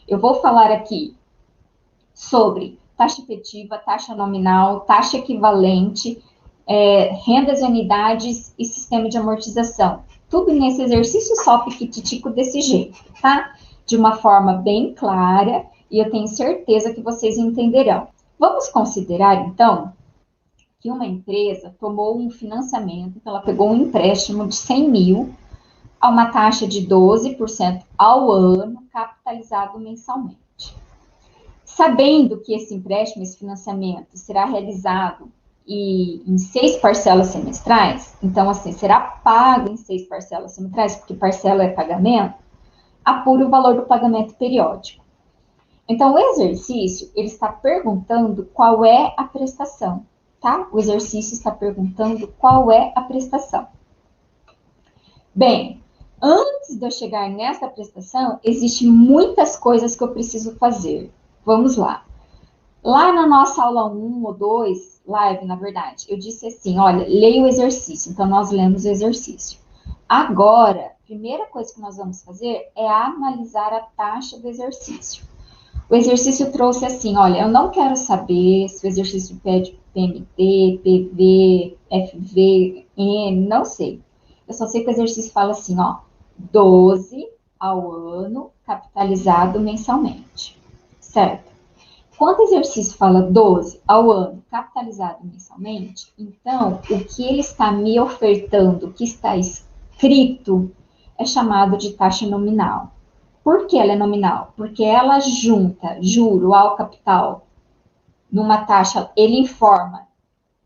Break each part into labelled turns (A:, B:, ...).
A: Eu vou falar aqui sobre taxa efetiva, taxa nominal, taxa equivalente, rendas e unidades e sistema de amortização. Tudo nesse exercício só piquititico desse jeito, tá? De uma forma bem clara, e eu tenho certeza que vocês entenderão. Vamos considerar, então, que uma empresa tomou um financiamento, ela pegou um empréstimo de 100 mil a uma taxa de 12% ao ano, capitalizado mensalmente. Sabendo que esse empréstimo, esse financiamento, será realizado em 6 parcelas semestrais, então, assim, será pago em 6 parcelas semestrais, porque parcela é pagamento, apura o valor do pagamento periódico. Então, o exercício, ele está perguntando qual é a prestação, tá? O exercício está perguntando qual é a prestação. Bem, antes de eu chegar nessa prestação, existem muitas coisas que eu preciso fazer. Vamos lá. Lá na nossa aula 1 ou 2, live, na verdade, eu disse assim, olha, leia o exercício. Então, nós lemos o exercício. Agora, a primeira coisa que nós vamos fazer é analisar a taxa do exercício. O exercício trouxe assim, olha, eu não quero saber se o exercício pede PMT, PV, FV, N, não sei. Eu só sei que o exercício fala assim, ó, 12 ao ano, capitalizado mensalmente, certo? Quando o exercício fala 12 ao ano, capitalizado mensalmente, então, o que ele está me ofertando, o que está escrito, é chamado de taxa nominal. Por que ela é nominal? Porque ela junta juro ao capital numa taxa, ele informa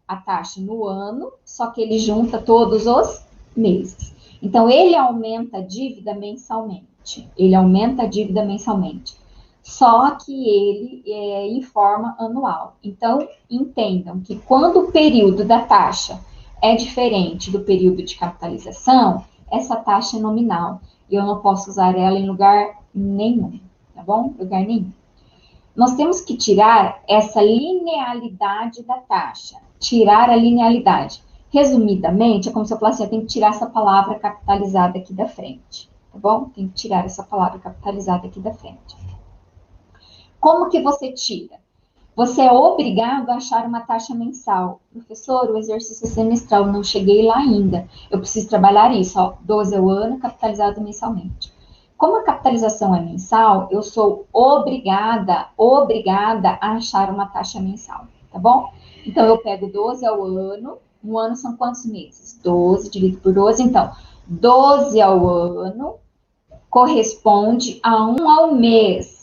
A: a taxa no ano, só que ele junta todos os meses. Então, ele aumenta a dívida mensalmente. Ele aumenta a dívida mensalmente. Só que ele informa anual. Então, entendam que quando o período da taxa é diferente do período de capitalização, essa taxa é nominal. E eu não posso usar ela em lugar nenhum, tá bom? Lugar nenhum. Nós temos que tirar essa linealidade da taxa. Tirar a linealidade. Resumidamente, é como se eu falasse, eu tenho que tirar essa palavra capitalizada aqui da frente, tá bom? Tem que tirar essa palavra capitalizada aqui da frente. Como que você tira? Você é obrigado a achar uma taxa mensal. Professor, o exercício é semestral, não cheguei lá ainda. Eu preciso trabalhar isso, ó, 12 ao ano, capitalizado mensalmente. Como a capitalização é mensal, eu sou obrigada a achar uma taxa mensal, tá bom? Então, eu pego 12 ao ano, um ano são quantos meses? 12 dividido por 12, então, 12 ao ano corresponde a 1 ao mês.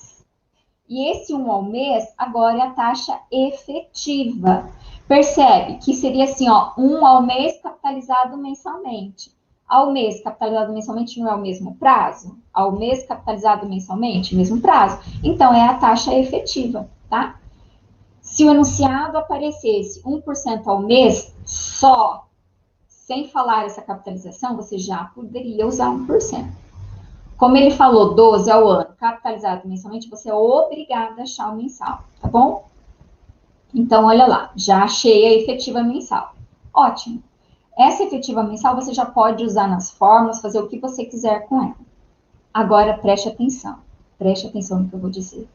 A: E esse 1 ao mês, agora é a taxa efetiva. Percebe que seria assim, ó, 1 ao mês capitalizado mensalmente. Ao mês capitalizado mensalmente não é o mesmo prazo? Ao mês capitalizado mensalmente, mesmo prazo. Então, é a taxa efetiva, tá? Se o enunciado aparecesse 1% ao mês só, sem falar essa capitalização, você já poderia usar 1%. Como ele falou, 12 ao ano, capitalizado mensalmente, você é obrigado a achar o mensal, tá bom? Então, olha lá, já achei a efetiva mensal. Ótimo. Essa efetiva mensal você já pode usar nas fórmulas, fazer o que você quiser com ela. Agora, preste atenção no que eu vou dizer.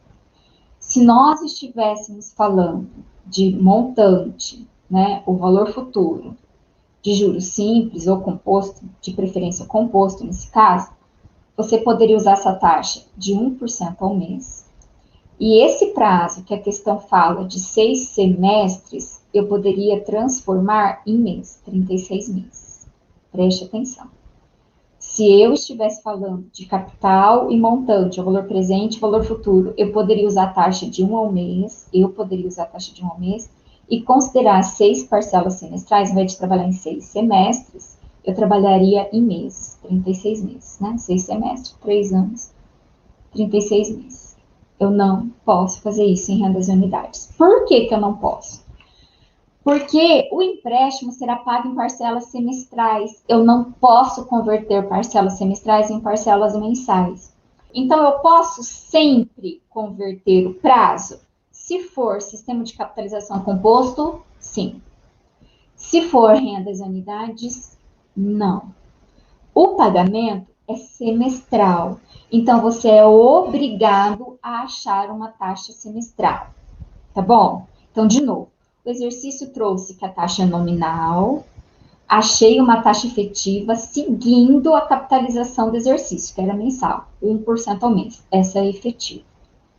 A: Se nós estivéssemos falando de montante, né, o valor futuro, de juros simples ou composto, de preferência composto nesse caso, você poderia usar essa taxa de 1% ao mês. E esse prazo que a questão fala de 6 semestres, eu poderia transformar em mês, 36 meses. Preste atenção. Se eu estivesse falando de capital e montante, o valor presente e valor futuro, eu poderia usar a taxa de 1 ao mês, e considerar 6 parcelas semestrais, ao invés de trabalhar em 6 semestres, eu trabalharia em meses, 36 meses, né? 6 semestres, 3 anos, 36 meses. Eu não posso fazer isso em rendas e unidades. Por que eu não posso? Porque o empréstimo será pago em parcelas semestrais. Eu não posso converter parcelas semestrais em parcelas mensais. Então, eu posso sempre converter o prazo? Se for sistema de capitalização composto, sim. Se for rendas e unidades, não. O pagamento É semestral. Então, você é obrigado a achar uma taxa semestral. Tá bom? Então, de novo, o exercício trouxe que a taxa é nominal, achei uma taxa efetiva seguindo a capitalização do exercício, que era mensal, 1% ao mês. Essa é efetiva.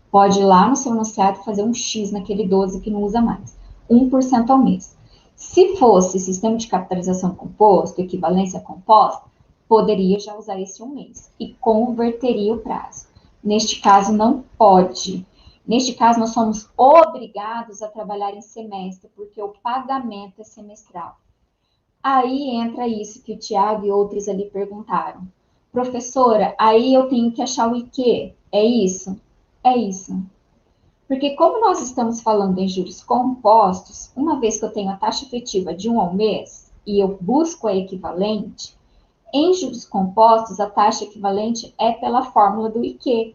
A: Pode ir lá no seu enunciado fazer um X naquele 12 que não usa mais. 1% ao mês. Se fosse sistema de capitalização composto, equivalência composta, poderia já usar esse um mês e converteria o prazo. Neste caso, não pode. Neste caso, nós somos obrigados a trabalhar em semestre, porque o pagamento é semestral. Aí entra isso que o Tiago e outros ali perguntaram. Professora, aí eu tenho que achar o IQ. É isso? É isso. Porque como nós estamos falando em juros compostos, uma vez que eu tenho a taxa efetiva de 1 ao mês e eu busco a equivalente, em juros compostos a taxa equivalente é pela fórmula do IQ.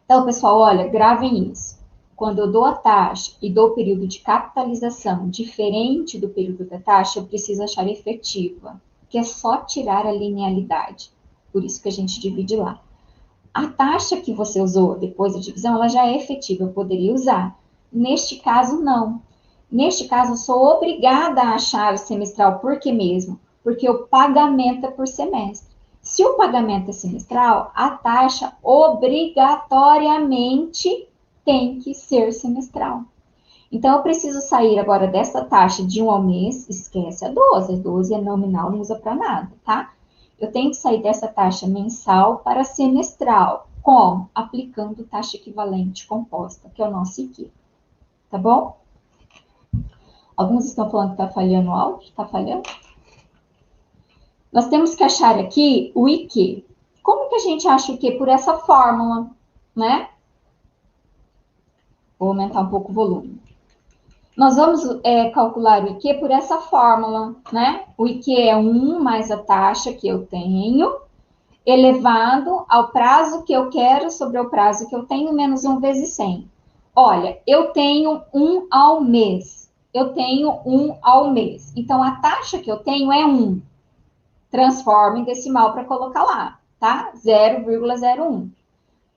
A: Então, pessoal, olha, gravem isso. Quando eu dou a taxa e dou o período de capitalização diferente do período da taxa, eu preciso achar efetiva, que é só tirar a linealidade. Por isso que a gente divide lá. A taxa que você usou depois da divisão, ela já é efetiva, eu poderia usar. Neste caso, não. Neste caso, eu sou obrigada a achar o semestral. Por que mesmo? Porque o pagamento é por semestre. Se o pagamento é semestral, a taxa obrigatoriamente tem que ser semestral. Então, eu preciso sair agora dessa taxa de 1 ao mês, esquece a 12. A 12 é nominal, não usa para nada, tá? Eu tenho que sair dessa taxa mensal para semestral. Como? Aplicando taxa equivalente composta, que é o nosso IQ. Tá bom? Alguns estão falando que está falhando o áudio. Está falhando? Nós temos que achar aqui o IQ. Como que a gente acha o IQ? Por essa fórmula, né? Vou aumentar um pouco o volume. Nós vamos calcular o IQ por essa fórmula, né? O IQ é 1 mais a taxa que eu tenho, elevado ao prazo que eu quero sobre o prazo que eu tenho, menos 1 vezes 100. Olha, eu tenho 1 ao mês. Eu tenho 1 ao mês. Então, a taxa que eu tenho é 1. Transforma em decimal para colocar lá, tá? 0,01.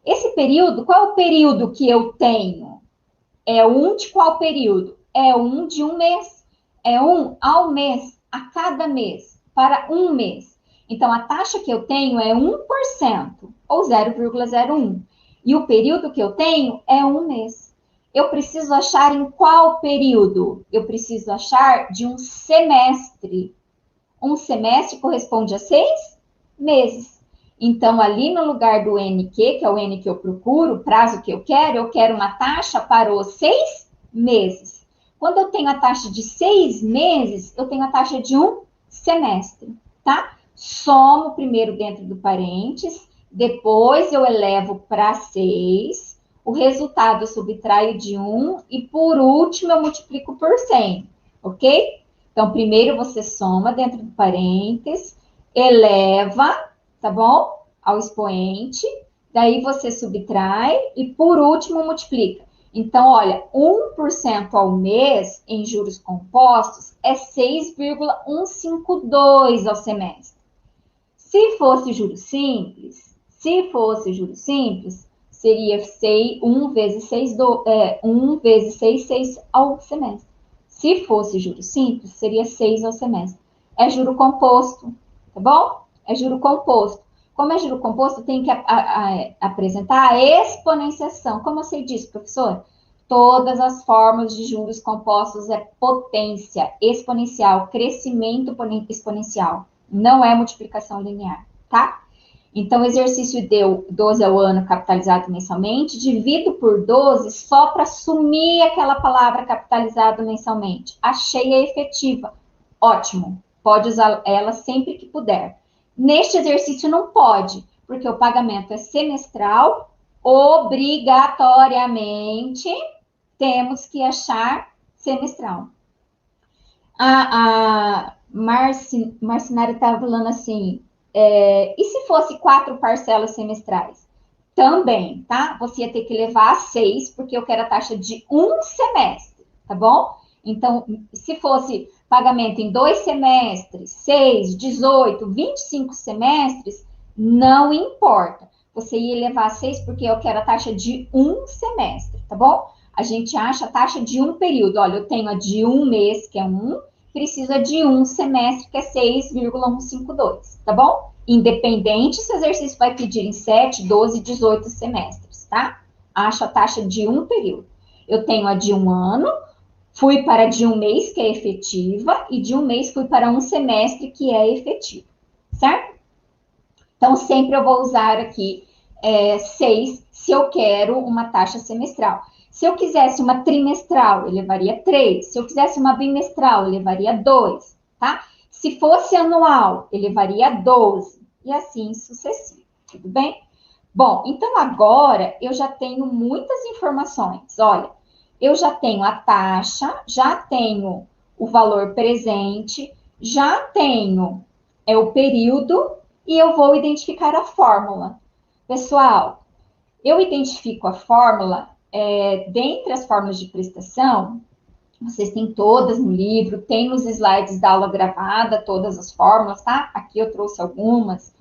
A: Esse período, qual é o período que eu tenho? É 1 de qual período? É 1 de um mês. É 1 ao mês, a cada mês, para um mês. Então, a taxa que eu tenho é 1%, ou 0,01. E o período que eu tenho é um mês. Eu preciso achar em qual período? Eu preciso achar de um semestre. Um semestre corresponde a 6 meses. Então, ali no lugar do NQ, que é o N que eu procuro, o prazo que eu quero uma taxa para os 6 meses. Quando eu tenho a taxa de 6 meses, eu tenho a taxa de um semestre, tá? Somo primeiro dentro do parênteses, depois eu elevo para 6, o resultado eu subtraio de 1 e, por último, eu multiplico por 100, ok? Então, primeiro você soma dentro do parênteses, eleva, tá bom? Ao expoente, daí você subtrai e, por último, multiplica. Então, olha, 1% ao mês em juros compostos é 6,152 ao semestre. Se fosse juros simples, seria 1 vezes 6, 1 vezes 6, 6 ao semestre. Se fosse juro simples, seria 6 ao semestre. É juro composto, tá bom? É juro composto. Como é juro composto, tem que apresentar a exponenciação. Como eu sei disso, professor? Todas as formas de juros compostos é potência exponencial, crescimento exponencial. Não é multiplicação linear, tá? Então, o exercício deu 12 ao ano capitalizado mensalmente, divido por 12 só para sumir aquela palavra capitalizado mensalmente. Achei a efetiva. Ótimo, pode usar ela sempre que puder. Neste exercício não pode, porque o pagamento é semestral, obrigatoriamente temos que achar semestral. A Marcinara estava falando assim, e se fosse 4 parcelas semestrais? Também, tá? Você ia ter que levar a 6, porque eu quero a taxa de um semestre, tá bom? Então, se fosse pagamento em 2 semestres, 6, 18, 25 semestres, Não importa. Você ia levar 6 porque eu quero a taxa de um semestre, tá bom? A gente acha a taxa de um período. Olha, eu tenho a de um mês, que é 1, preciso a de um semestre, que é 6,152, tá bom? Independente se o exercício vai pedir em 7, 12, 18 semestres, tá? Acho a taxa de um período. Eu tenho a de um ano, fui para a de um mês, que é efetiva, e de um mês fui para um semestre, que é efetivo, certo? Então, sempre eu vou usar aqui 6 se eu quero uma taxa semestral. Se eu quisesse uma trimestral, eu levaria 3. Se eu quisesse uma bimestral, eu levaria 2, tá? Se fosse anual, eu levaria 12. E assim sucessivo, tudo bem? Bom, então agora eu já tenho muitas informações. Olha, eu já tenho a taxa, já tenho o valor presente, já tenho o período e eu vou identificar a fórmula. Pessoal, eu identifico a fórmula, dentre as fórmulas de prestação, vocês têm todas no livro, tem nos slides da aula gravada, todas as fórmulas, tá? Aqui eu trouxe algumas.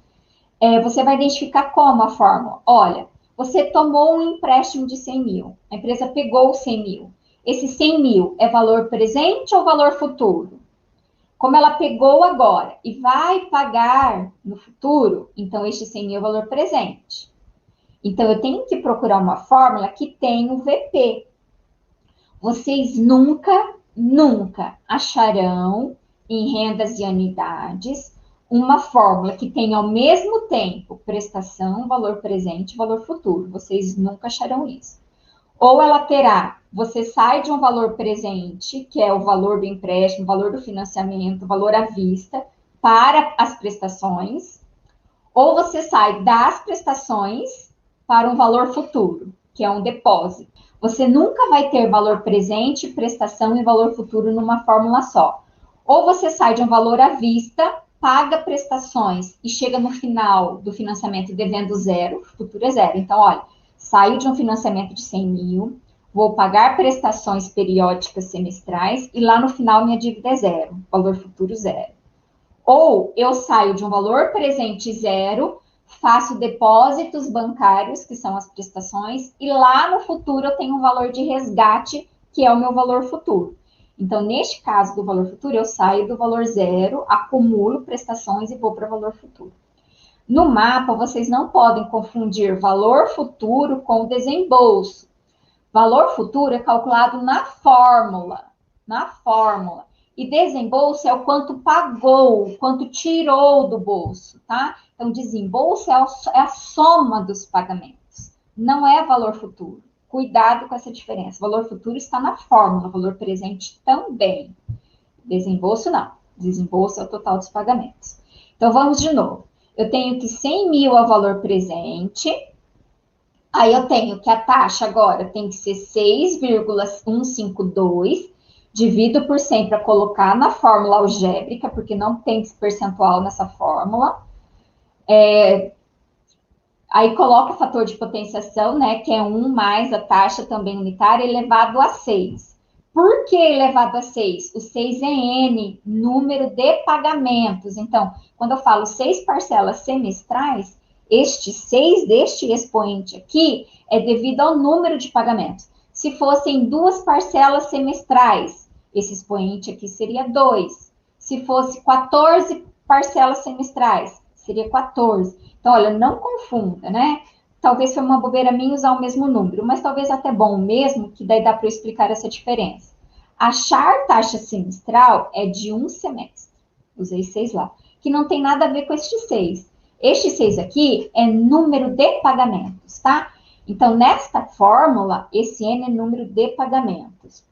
A: Você vai identificar como a fórmula. Olha, você tomou um empréstimo de 100 mil, a empresa pegou 100 mil. Esse 100 mil é valor presente ou valor futuro? Como ela pegou agora e vai pagar no futuro, então este 100 mil é o valor presente. Então, eu tenho que procurar uma fórmula que tenha o VP. Vocês nunca acharão em rendas e anuidades uma fórmula que tenha ao mesmo tempo prestação, valor presente e valor futuro. Vocês nunca acharão isso. Ou ela terá, você sai de um valor presente, que é o valor do empréstimo, o valor do financiamento, o valor à vista, para as prestações, ou você sai das prestações para um valor futuro, que é um depósito. Você nunca vai ter valor presente, prestação e valor futuro numa fórmula só. Ou você sai de um valor à vista, paga prestações e chega no final do financiamento devendo zero, futuro é zero. Então, olha, saio de um financiamento de 100 mil, vou pagar prestações periódicas semestrais e lá no final minha dívida é zero, valor futuro zero. Ou eu saio de um valor presente zero, faço depósitos bancários, que são as prestações, e lá no futuro eu tenho um valor de resgate, que é o meu valor futuro. Então, neste caso do valor futuro, eu saio do valor zero, acumulo prestações e vou para o valor futuro. No mapa, vocês não podem confundir valor futuro com desembolso. Valor futuro é calculado na fórmula. Na fórmula. E desembolso é o quanto pagou, o quanto tirou do bolso, tá? Então, desembolso é a soma dos pagamentos. Não é valor futuro. Cuidado com essa diferença. Valor futuro está na fórmula, valor presente também. Desembolso não. Desembolso é o total dos pagamentos. Então, vamos de novo. Eu tenho que 100 mil é o valor presente. Aí eu tenho que a taxa agora tem que ser 6,152, divido por 100 para colocar na fórmula algébrica, porque não tem percentual nessa fórmula. Aí coloca o fator de potenciação, né, que é 1 mais a taxa também unitária, elevado a 6. Por que elevado a 6? O 6 é N, número de pagamentos. Então, quando eu falo 6 parcelas semestrais, este 6 deste expoente aqui é devido ao número de pagamentos. Se fossem 2 parcelas semestrais, esse expoente aqui seria 2. Se fosse 14 parcelas semestrais, seria 14. Então, olha, não confunda, né? Talvez foi uma bobeira minha usar o mesmo número, mas talvez até bom mesmo, que daí dá para eu explicar essa diferença. Achar taxa semestral é de um semestre. Usei 6 lá. Que não tem nada a ver com este 6. Este 6 aqui é número de pagamentos, tá? Então, nesta fórmula, esse N é número de pagamentos.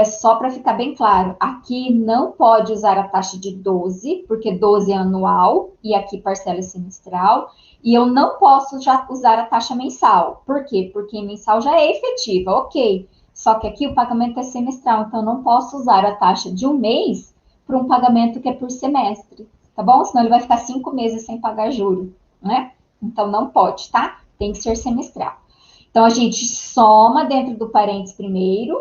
A: Só para ficar bem claro, aqui não pode usar a taxa de 12, porque 12 é anual e aqui parcela é semestral. E eu não posso já usar a taxa mensal. Por quê? Porque mensal já é efetiva, ok. Só que aqui o pagamento é semestral, então eu não posso usar a taxa de um mês para um pagamento que é por semestre, tá bom? Senão ele vai ficar 5 meses sem pagar juro, né? Então não pode, tá? Tem que ser semestral. Então a gente soma dentro do parênteses primeiro,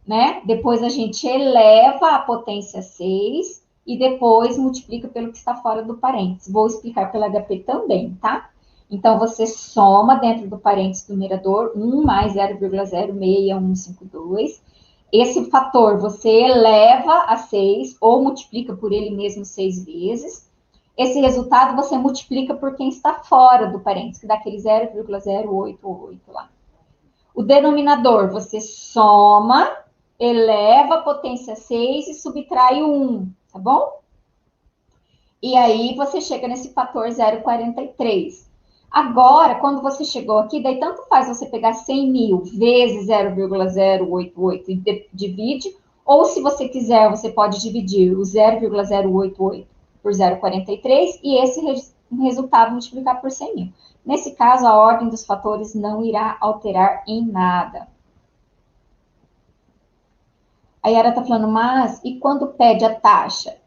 A: né? Depois a gente eleva a potência 6 e depois multiplica pelo que está fora do parênteses. Vou explicar pelo HP também, tá? Então, você soma dentro do parênteses do numerador 1 mais 0,06152. Esse fator você eleva a 6 ou multiplica por ele mesmo 6 vezes. Esse resultado você multiplica por quem está fora do parênteses, que dá aquele 0,088 lá. O denominador você soma, eleva a potência 6 e subtrai o 1, tá bom? E aí você chega nesse fator 0,43. Agora, quando você chegou aqui, daí tanto faz você pegar 100 mil vezes 0,088 e divide, ou se você quiser, você pode dividir o 0,088 por 0,43 e esse resultado multiplicar por 100 mil. Nesse caso, a ordem dos fatores não irá alterar em nada. A Yara está falando, mas e quando pede a taxa?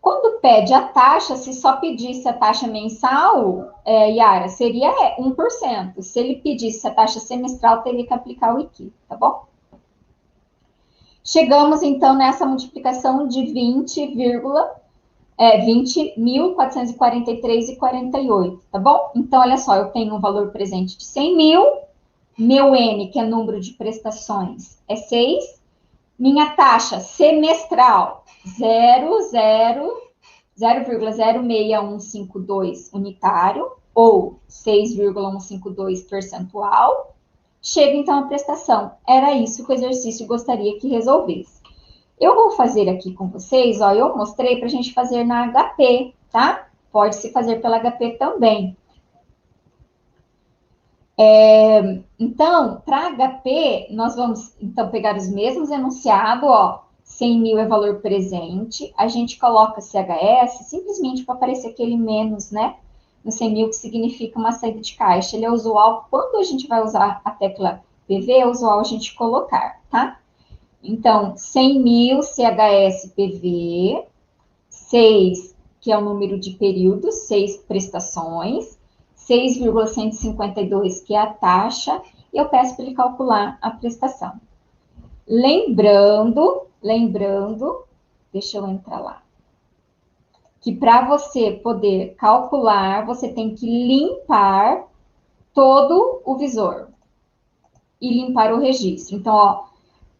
A: Quando pede a taxa, se só pedisse a taxa mensal, Yara, seria 1%. Se ele pedisse a taxa semestral, teria que aplicar o IQ, tá bom? Chegamos, então, nessa multiplicação de 20.443,48, tá bom? Então, olha só, eu tenho um valor presente de 100 mil, meu N, que é número de prestações, é 6, minha taxa semestral, 0,06152 unitário, ou 6,152 percentual, chega então a prestação. Era isso que o exercício gostaria que resolvesse. Eu vou fazer aqui com vocês, ó, eu mostrei para a gente fazer na HP, tá? Pode-se fazer pela HP também. Então, para HP, nós vamos então pegar os mesmos enunciados, ó, 100 mil é valor presente, a gente coloca CHS simplesmente para aparecer aquele menos, né? No 100 mil, que significa uma saída de caixa. Ele é usual, quando a gente vai usar a tecla PV, é usual a gente colocar, tá? Então, 100 mil CHS PV, 6, que é o número de períodos, 6 prestações, 6,152, que é a taxa, e eu peço para ele calcular a prestação. Lembrando, deixa eu entrar lá, que para você poder calcular, você tem que limpar todo o visor e limpar o registro. Então, ó,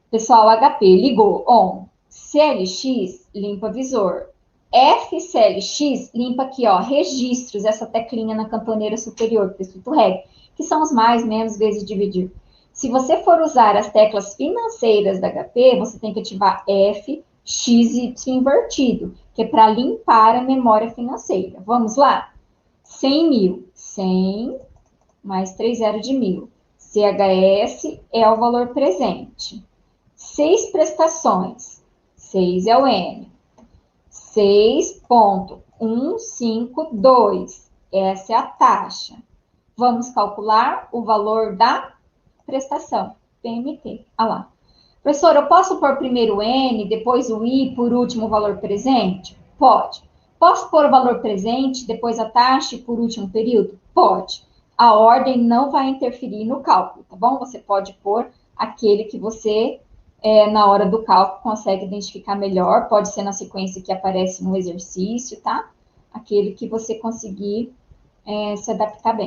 A: pessoal, HP ligou, on, CLX, limpa visor. FCLX, limpa aqui, ó, registros, essa teclinha na camponeira superior, que é escrito REG, que são os mais, menos, vezes, dividir. Se você for usar as teclas financeiras da HP, você tem que ativar F, X e Y invertido, que é para limpar a memória financeira. Vamos lá? 100 mil, 100 mais 3 zeros de mil. CHS é o valor presente. 6 prestações, 6 é o N. 6,152, essa é a taxa. Vamos calcular o valor da prestação, PMT. Olha lá. Professor, eu posso pôr primeiro o N, depois o I, por último o valor presente? Pode. Posso pôr o valor presente, depois a taxa e por último período? Pode. A ordem não vai interferir no cálculo, tá bom? Você pode pôr aquele que você, na hora do cálculo, consegue identificar melhor. Pode ser na sequência que aparece no exercício, tá? Aquele que você conseguir se adaptar bem.